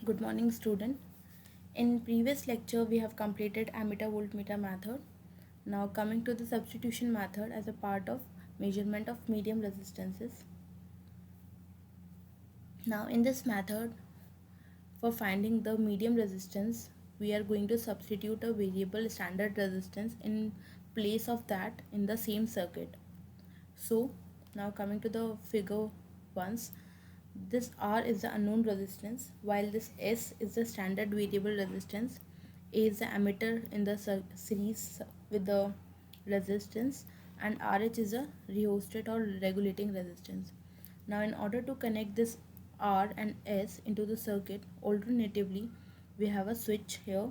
Good morning, student. In previous lecture, we have completed ammeter voltmeter method. Now coming to the substitution method as a part of measurement of medium resistances. Now in this method, for finding the medium resistance, we are going to substitute a variable standard resistance in place of that in the same circuit. So now coming to the figure once, this R is the unknown resistance while this S is the standard variable resistance. A is the ammeter in the series with the resistance, and RH is a rheostat or regulating resistance. Now in order to connect this R and S into the circuit, alternatively we have a switch here.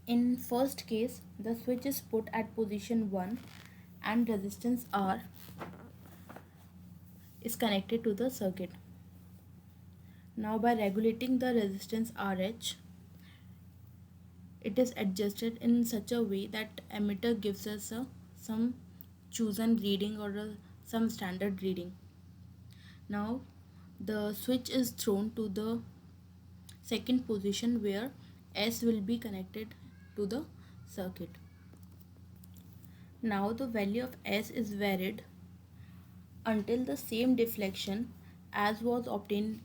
In first case, the switch is put at position 1 and resistance R is connected to the circuit. Now by regulating the resistance RH, it is adjusted in such a way that ammeter gives us some chosen reading or some standard reading. Now the switch is thrown to the second position where S will be connected to the circuit. Now the value of S is varied until the same deflection as was obtained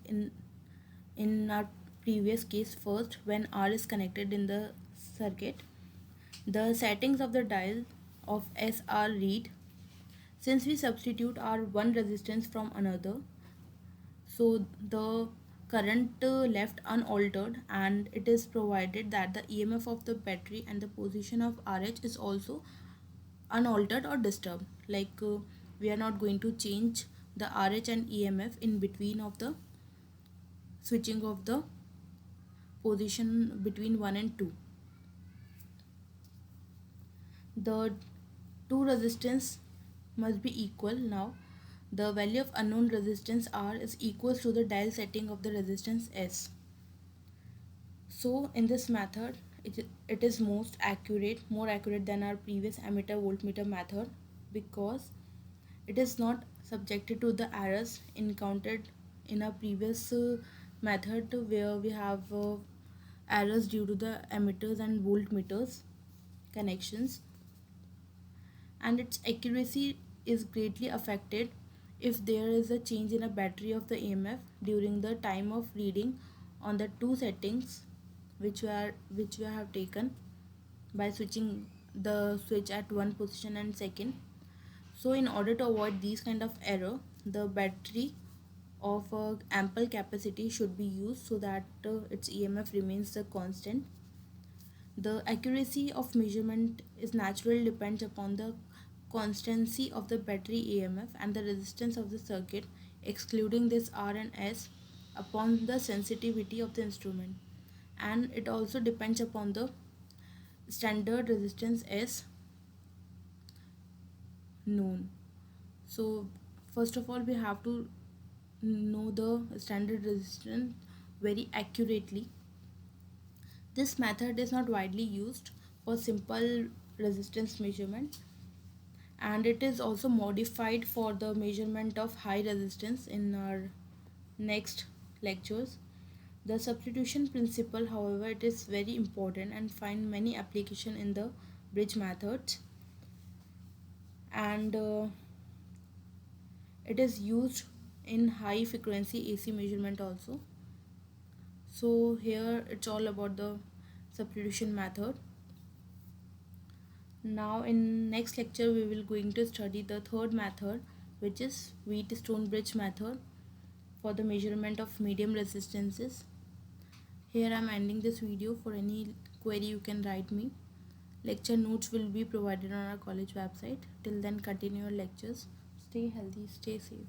in our previous case first when R is connected in the circuit. The settings of the dial of S are read. Since we substitute our one resistance from another, so the current left unaltered, and it is provided that the EMF of the battery and the position of RH is also unaltered or disturbed. We are not going to change the RH and EMF in between of the switching of the position between 1 and 2. The two resistance must be equal. Now the value of unknown resistance R is equals to the dial setting of the resistance S. So in this method, it is more accurate than our previous ammeter voltmeter method, because it is not subjected to the errors encountered in a previous method where we have errors due to the ammeters and voltmeters connections, and its accuracy is greatly affected if there is a change in a battery of the EMF during the time of reading on the two settings which we have taken by switching the switch at one position and second. So in order to avoid these kind of error, the battery of ample capacity should be used so that its EMF remains the constant. The accuracy of measurement is naturally depends upon the constancy of the battery EMF and the resistance of the circuit, excluding this R and S, upon the sensitivity of the instrument, and it also depends upon the standard resistance S known. So first of all, we have to know the standard resistance very accurately. This method is not widely used for simple resistance measurement, and it is also modified for the measurement of high resistance in our next lectures. The substitution principle, however, it is very important and find many application in the bridge methods, and it is used in high frequency AC measurement also. So here it's all about the substitution method. Now in next lecture we will going to study the third method, which is Wheatstone bridge method for the measurement of medium resistances. Here I am ending this video. For any query you can write me. Lecture notes will be provided on our college website. Till then, continue your lectures. Stay healthy, stay safe.